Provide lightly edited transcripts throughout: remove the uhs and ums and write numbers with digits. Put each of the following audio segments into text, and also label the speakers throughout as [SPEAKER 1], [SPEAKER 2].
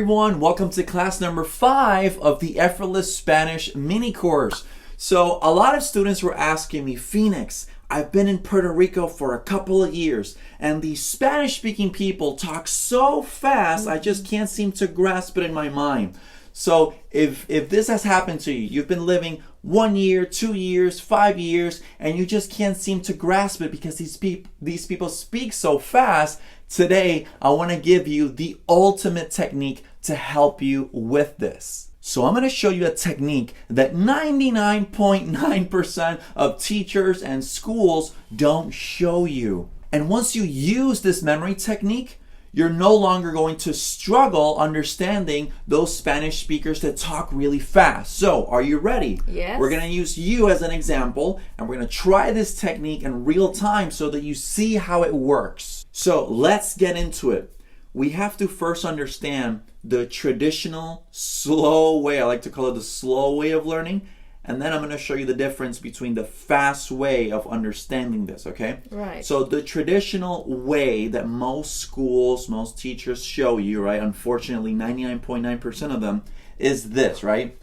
[SPEAKER 1] everyone, welcome to class number 5 of the Effortless Spanish mini course. So a lot of students were asking me, Phoenix, I've been in Puerto Rico for a couple of years and these Spanish speaking people talk so fast I just can't seem to grasp it in my mind. So if this has happened to you, you've been living 1 year, 2 years, 5 years, and you just can't seem to grasp it because these people speak so fast, today I want to give you the ultimate technique to help you with this. So I'm going to show you a technique that 99.9% of teachers and schools don't show you. And once you use this memory technique, you're no longer going to struggle understanding those Spanish speakers that talk really fast. So, are you ready?
[SPEAKER 2] Yes.
[SPEAKER 1] We're going to use you as an example, and we're going to try this technique in real time so that you see how it works. So, let's get into it. We have to first understand the traditional slow way. I like to call it the slow way of learning. And then I'm going to show you the difference between the fast way of understanding this, okay?
[SPEAKER 2] Right.
[SPEAKER 1] So the traditional way that most schools, most teachers show you, right? Unfortunately, 99.9% of them is this, right?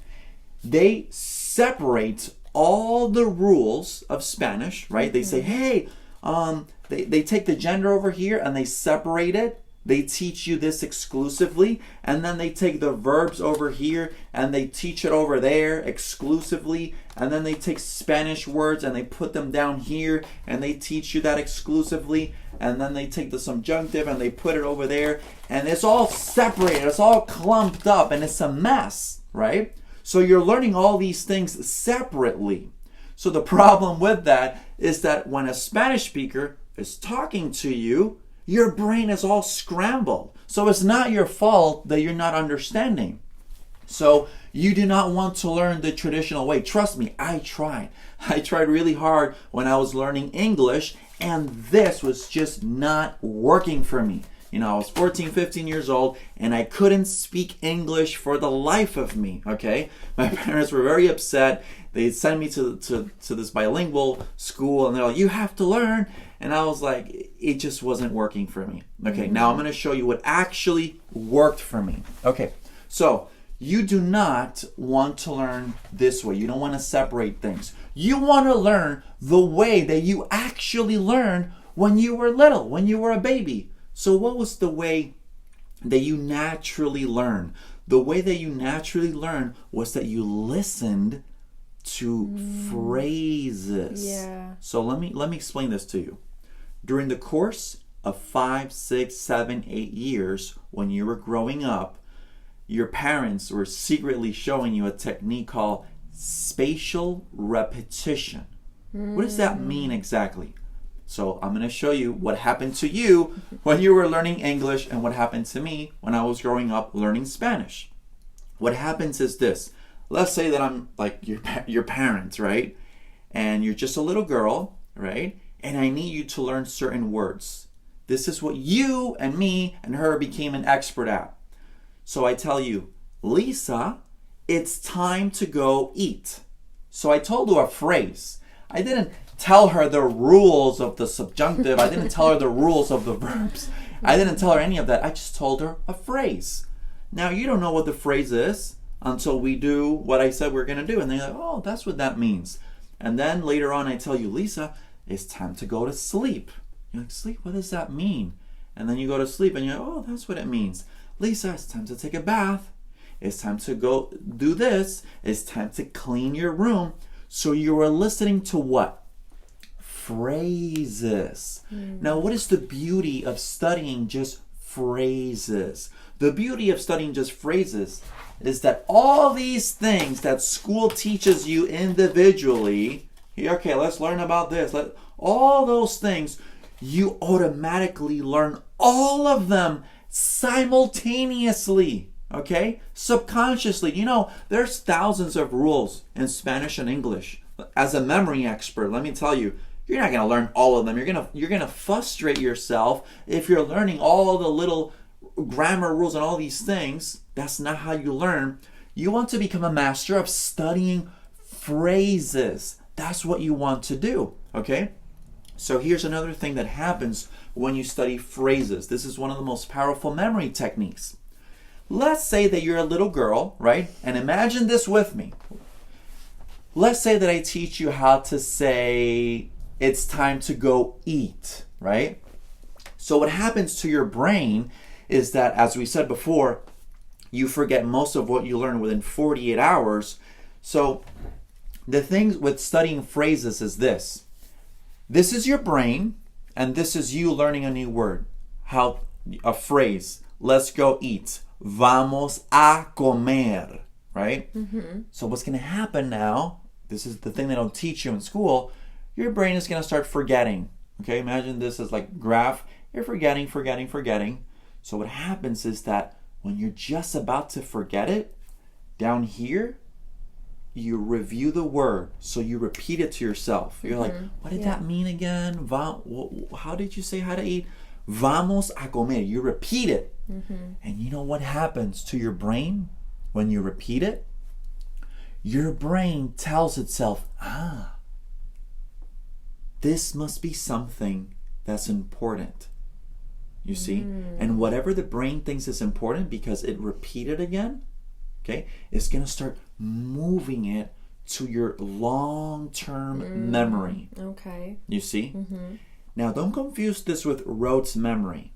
[SPEAKER 1] They separate all the rules of Spanish, right? They say, hey, they take the gender over here and they separate it. They teach you this exclusively, and then they take the verbs over here and they teach it over there exclusively, and then they take Spanish words and they put them down here and they teach you that exclusively, and then they take the subjunctive and they put it over there, and it's all separated, it's all clumped up, and it's a mess, right? So you're learning all these things separately. So the problem with that is that when a Spanish speaker is talking to you, your brain is all scrambled. So it's not your fault that you're not understanding. So you do not want to learn the traditional way. Trust me, I tried. I tried really hard when I was learning English, and this was just not working for me. You know, I was 14, 15 years old, and I couldn't speak English for the life of me, okay? My parents were very upset. They sent me to this bilingual school, and they're like, you have to learn. And I was like, it just wasn't working for me. Okay, now I'm going to show you what actually worked for me. Okay, so you do not want to learn this way. You don't want to separate things. You want to learn the way that you actually learned when you were little, when you were a baby. So what was the way that you naturally learned? The way that you naturally learned was that you listened to phrases.
[SPEAKER 2] Yeah.
[SPEAKER 1] So let me explain this to you. During the course of 5, 6, 7, 8 years, when you were growing up, your parents were secretly showing you a technique called spatial repetition. What does that mean exactly? So I'm going to show you what happened to you when you were learning English and what happened to me when I was growing up learning Spanish. What happens is this. Let's say that I'm like your parents, right? And you're just a little girl, right? And I need you to learn certain words. This is what you and me and her became an expert at. So I tell you, Lisa, it's time to go eat. So I told her a phrase. I didn't tell her the rules of the subjunctive. I didn't tell her the rules of the verbs. I didn't tell her any of that. I just told her a phrase. Now, you don't know what the phrase is until we do what I said we're going to do. And they're like, oh, that's what that means. And then later on, I tell you, Lisa, it's time to go to sleep. You're like, sleep? What does that mean? And then you go to sleep and you're like, oh, that's what it means. Lisa, it's time to take a bath. It's time to go do this. It's time to clean your room. So you are listening to what? Phrases. Now, what is the beauty of studying just phrases? The beauty of studying just phrases is that all these things that school teaches you individually, okay, let's learn about this. All those things, you automatically learn all of them simultaneously, okay? Subconsciously. You know, there's thousands of rules in Spanish and English. As a memory expert, let me tell you, you're not going to learn all of them. You're going to frustrate yourself if you're learning all the little grammar rules and all these things. That's not how you learn. You want to become a master of studying phrases. That's what you want to do, okay? So here's another thing that happens when you study phrases. This is one of the most powerful memory techniques. let's say that you're a little girl, right? And imagine this with me. Let's say that I teach you how to say it's time to go eat, right? So what happens to your brain is that, as we said before, you forget most of what you learn within 48 hours. So the thing with studying phrases is this. This is your brain, and this is you learning a new word. A phrase. Let's go eat. Vamos a comer, right? Mm-hmm. So what's going to happen now, this is the thing they don't teach you in school, your brain is going to start forgetting. Okay, imagine this as like graph. You're forgetting. So what happens is that when you're just about to forget it, down here, you review the word. So you repeat it to yourself. You're like, what did that mean again? How did you say how to eat? Vamos a comer. You repeat it. Mm-hmm. And you know what happens to your brain when you repeat it? Your brain tells itself, this must be something that's important. You see? And whatever the brain thinks is important, because it repeated again, okay, it's going to start moving it to your long-term memory.
[SPEAKER 2] Okay.
[SPEAKER 1] You see? Mm-hmm. Now, don't confuse this with rote memory.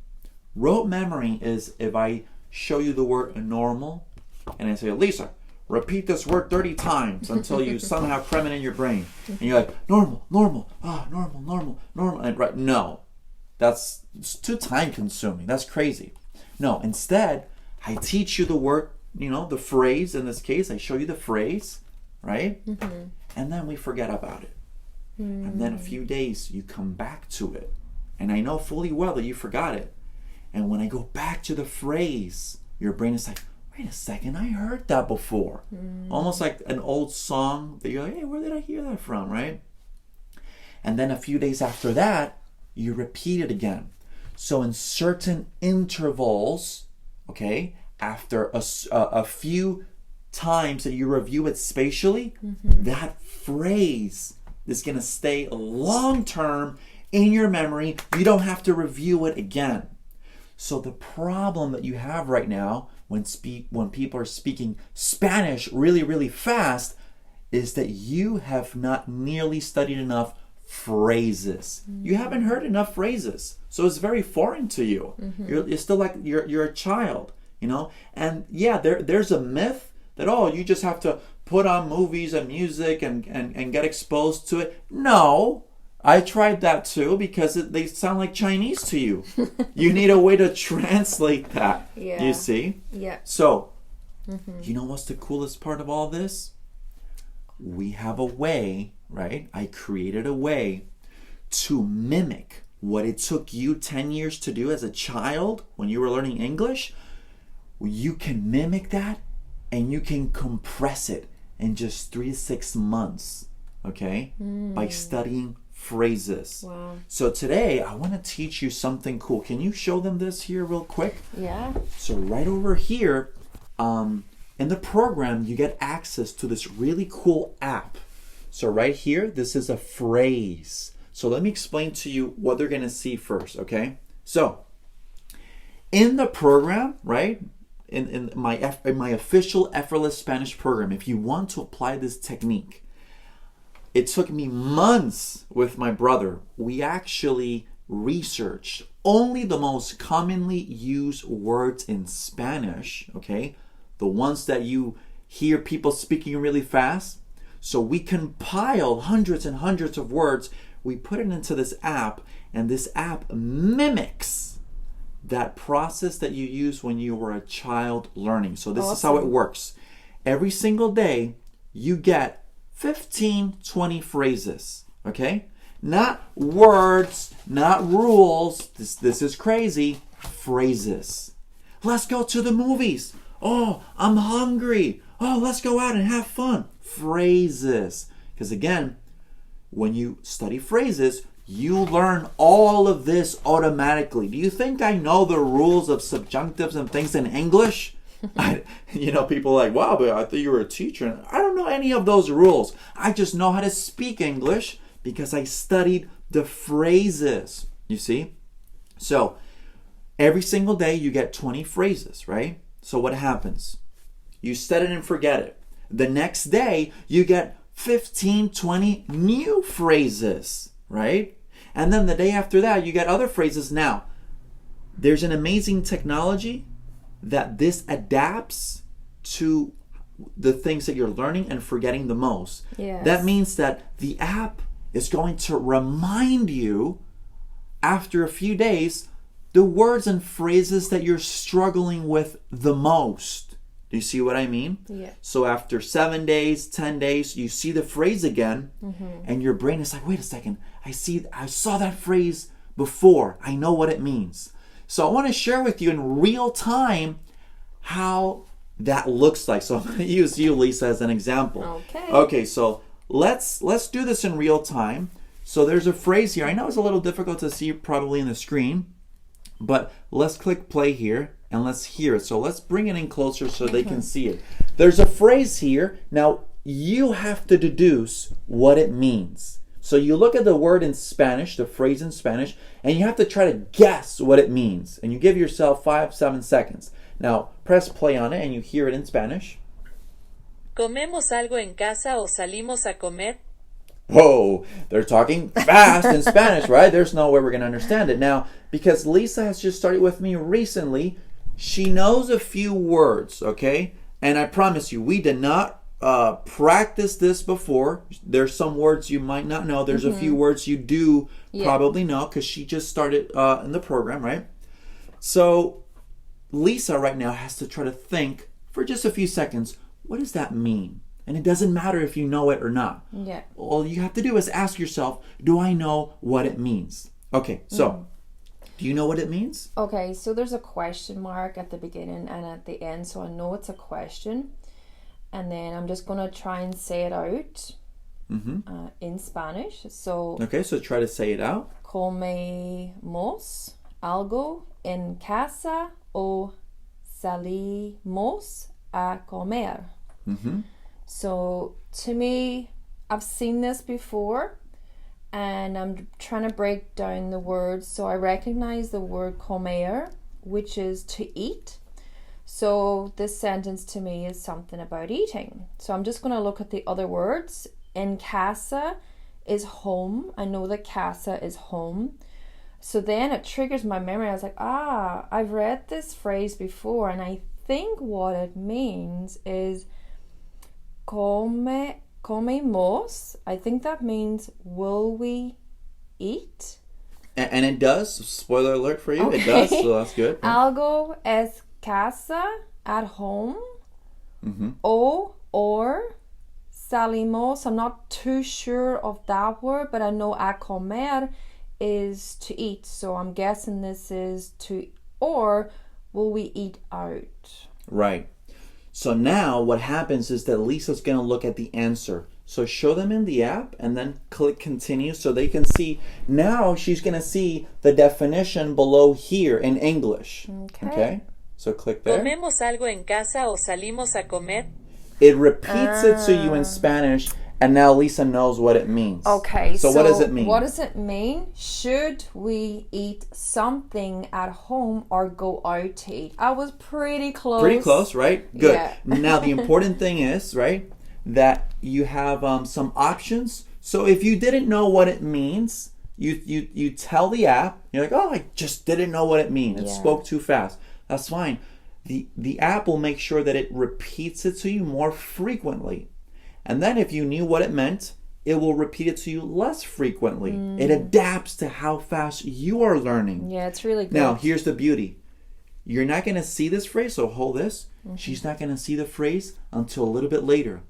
[SPEAKER 1] Rote memory is if I show you the word normal, and I say, Lisa, repeat this word 30 times until you somehow cram it in your brain. And you're like, normal, normal, normal. And right, no. It's too time consuming. That's crazy. No, instead, I teach you the word, the phrase. In this case, I show you the phrase, right? Mm-hmm. And then we forget about it. Mm. And then a few days, you come back to it. And I know fully well that you forgot it. And when I go back to the phrase, your brain is like, wait a second, I heard that before. Mm. Almost like an old song that you're like, hey, where did I hear that from, right? And then a few days after that, you repeat it again. So in certain intervals, okay, after a few times that you review it spatially, that phrase is going to stay long-term in your memory. You don't have to review it again. So the problem that you have right now when people are speaking Spanish really, really fast is that you have not nearly studied enough phrases. You haven't heard enough phrases, so it's very foreign to you. You're still like you're a child, and yeah, there's a myth that you just have to put on movies and music and get exposed to it. No, I tried that too, because they sound like Chinese to you. You need a way to translate that. You see?
[SPEAKER 2] Yeah.
[SPEAKER 1] So you know what's the coolest part of all this? We have a way, right? I created a way to mimic what it took you 10 years to do as a child when you were learning English. You can mimic that, and you can compress it in just 3 to 6 months, okay? By studying phrases.
[SPEAKER 2] Wow.
[SPEAKER 1] So today, I want to teach you something cool. Can you show them this here real quick?
[SPEAKER 2] Yeah.
[SPEAKER 1] So right over here, in the program, you get access to this really cool app. So right here, this is a phrase. So let me explain to you what they're going to see first, okay? So in the program, right, in my official Effortless Spanish program, if you want to apply this technique, it took me months with my brother. We actually researched only the most commonly used words in Spanish, okay? The ones that you hear people speaking really fast. So we compiled hundreds and hundreds of words. We put it into this app, and this app mimics that process that you use when you were a child learning. So this is how it works. Every single day, you get 15, 20 phrases, okay? Not words, not rules. This is crazy. Phrases. Let's go to the movies. Oh, I'm hungry. Oh, let's go out and have fun. Phrases. Because again, when you study phrases, you learn all of this automatically. Do you think I know the rules of subjunctives and things in English? People are like, wow, but I thought you were a teacher. I don't know any of those rules. I just know how to speak English because I studied the phrases. You see? So every single day you get 20 phrases, right? So what happens? You set it and forget it. The next day, you get 15, 20 new phrases, right? And then the day after that, you get other phrases. Now, there's an amazing technology that this adapts to the things that you're learning and forgetting the most.
[SPEAKER 2] Yes.
[SPEAKER 1] That means that the app is going to remind you after a few days the words and phrases that you're struggling with the most. Do you see what I mean?
[SPEAKER 2] Yeah.
[SPEAKER 1] So after 7 days, 10 days, you see the phrase again, and your brain is like, wait a second, I saw that phrase before. I know what it means. So I want to share with you in real time how that looks like. So I'm going to use you, Lisa, as an example.
[SPEAKER 2] Okay.
[SPEAKER 1] Okay, so let's do this in real time. So there's a phrase here. I know it's a little difficult to see probably in the screen, but let's click play here and let's hear it. So let's bring it in closer so they can see it. There's a phrase here. Now you have to deduce what it means. So you look at the word in Spanish, the phrase in Spanish, and you have to try to guess what it means. And you give yourself 5-7 seconds. Now press play on it and you hear it in Spanish.
[SPEAKER 3] ¿Comemos algo en casa o salimos a comer?
[SPEAKER 1] Whoa, they're talking fast in Spanish, right? There's no way we're going to understand it. Now, because Lisa has just started with me recently, she knows a few words, okay? And I promise you, we did not practice this before. There's some words you might not know. There's a few words you do probably know because she just started in the program, right? So Lisa right now has to try to think for just a few seconds, what does that mean? And it doesn't matter if you know it or not.
[SPEAKER 2] Yeah.
[SPEAKER 1] All you have to do is ask yourself, do I know what it means? Okay, so do you know what it means?
[SPEAKER 2] Okay, so there's a question mark at the beginning and at the end, so I know it's a question. And then I'm just going to try and say it out in Spanish. So,
[SPEAKER 1] Okay, so try to say it out.
[SPEAKER 2] comemos algo en casa o salimos a comer. So to me, I've seen this before and I'm trying to break down the words. So I recognize the word comer, which is to eat. So this sentence to me is something about eating. So I'm just going to look at the other words. En casa is home. I know that casa is home. So then it triggers my memory. I was like, I've read this phrase before, and I think what it means is comemos. I think that means will we eat?
[SPEAKER 1] And it does. Spoiler alert for you.
[SPEAKER 2] Okay.
[SPEAKER 1] It does, so that's good.
[SPEAKER 2] Algo es casa, at home. O or salimos. I'm not too sure of that word, but I know a comer is to eat. So I'm guessing this is to, or will we eat out?
[SPEAKER 1] Right. So now what happens is that Lisa's going to look at the answer. So show them in the app and then click continue so they can see. Now she's going to see the definition below here in English. Okay? So click there.
[SPEAKER 3] ¿Comemos algo en casa o salimos a comer?
[SPEAKER 1] It repeats it to you in Spanish, and now Lisa knows what it means.
[SPEAKER 2] Okay,
[SPEAKER 1] So what does it mean?
[SPEAKER 2] What does it mean? Should we eat something at home or go out to eat? I was pretty close.
[SPEAKER 1] Pretty close, right? Good.
[SPEAKER 2] Yeah.
[SPEAKER 1] Now the important thing is, right, that you have some options. So if you didn't know what it means, you tell the app, you're like, oh, I just didn't know what it means. It spoke too fast. That's fine. The app will make sure that it repeats it to you more frequently. And then if you knew what it meant, it will repeat it to you less frequently. It adapts to how fast you are learning.
[SPEAKER 2] Yeah, it's really good.
[SPEAKER 1] Now, here's the beauty. You're not going to see this phrase, so hold this. She's not going to see the phrase until a little bit later.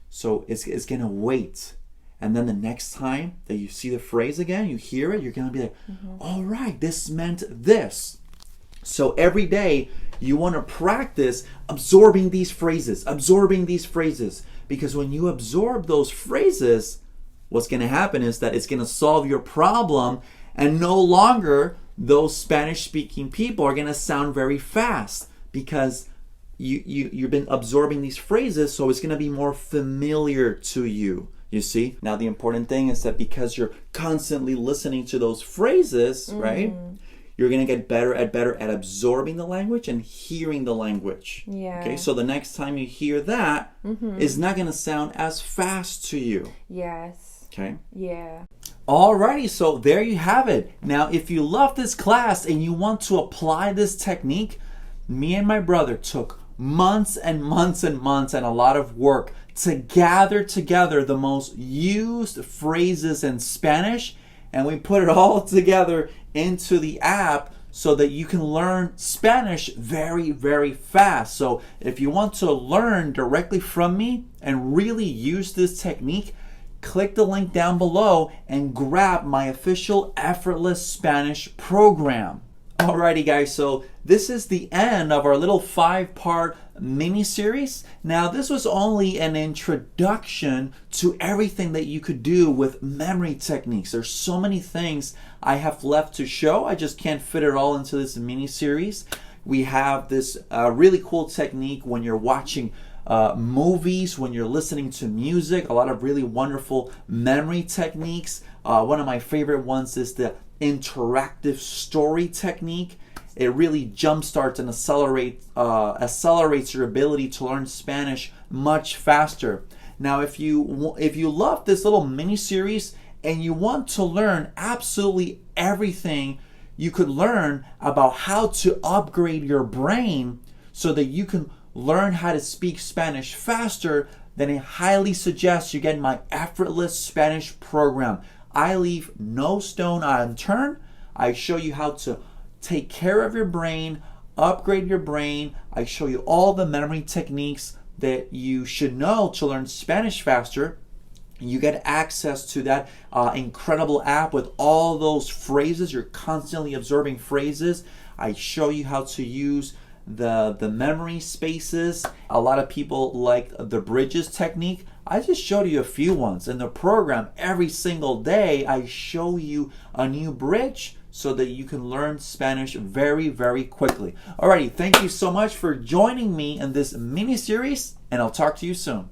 [SPEAKER 1] So it's going to wait. And then the next time that you see the phrase again, you hear it, you're going to be like, all right, this meant this. So every day you want to practice absorbing these phrases. Because when you absorb those phrases, what's going to happen is that it's going to solve your problem, and no longer those Spanish-speaking people are going to sound very fast because you've been absorbing these phrases, so it's going to be more familiar to you. You see? Now the important thing is that because you're constantly listening to those phrases, right? you're going to get better at absorbing the language and hearing the language.
[SPEAKER 2] Yeah.
[SPEAKER 1] Okay, so the next time you hear that, it's not going to sound as fast to you.
[SPEAKER 2] Yes.
[SPEAKER 1] Okay.
[SPEAKER 2] Yeah.
[SPEAKER 1] Alrighty, so there you have it. Now, if you love this class and you want to apply this technique, me and my brother took months and months and months and a lot of work to gather together the most used phrases in Spanish, and we put it all together into the app so that you can learn Spanish very, very fast. So if you want to learn directly from me and really use this technique, click the link down below and grab my official Effortless Spanish program. Alrighty guys, so this is the end of our little 5-part mini-series. Now this was only an introduction to everything that you could do with memory techniques. There's so many things I have left to show. I just can't fit it all into this mini-series. We have this really cool technique when you're watching movies, when you're listening to music, a lot of really wonderful memory techniques. One of my favorite ones is the interactive story technique. It really jumpstarts and accelerates your ability to learn Spanish much faster. Now, if you love this little mini series and you want to learn absolutely everything you could learn about how to upgrade your brain so that you can learn how to speak Spanish faster, then I highly suggest you get my Effortless Spanish program. I leave no stone unturned. I show you how to take care of your brain, upgrade your brain. I show you all the memory techniques that you should know to learn Spanish faster. You get access to that incredible app with all those phrases. You're constantly absorbing phrases. I show you how to use the memory spaces. A lot of people like the bridges technique. I just showed you a few ones. In the program, every single day, I show you a new bridge so that you can learn Spanish very, very quickly. Alrighty, thank you so much for joining me in this mini series, and I'll talk to you soon.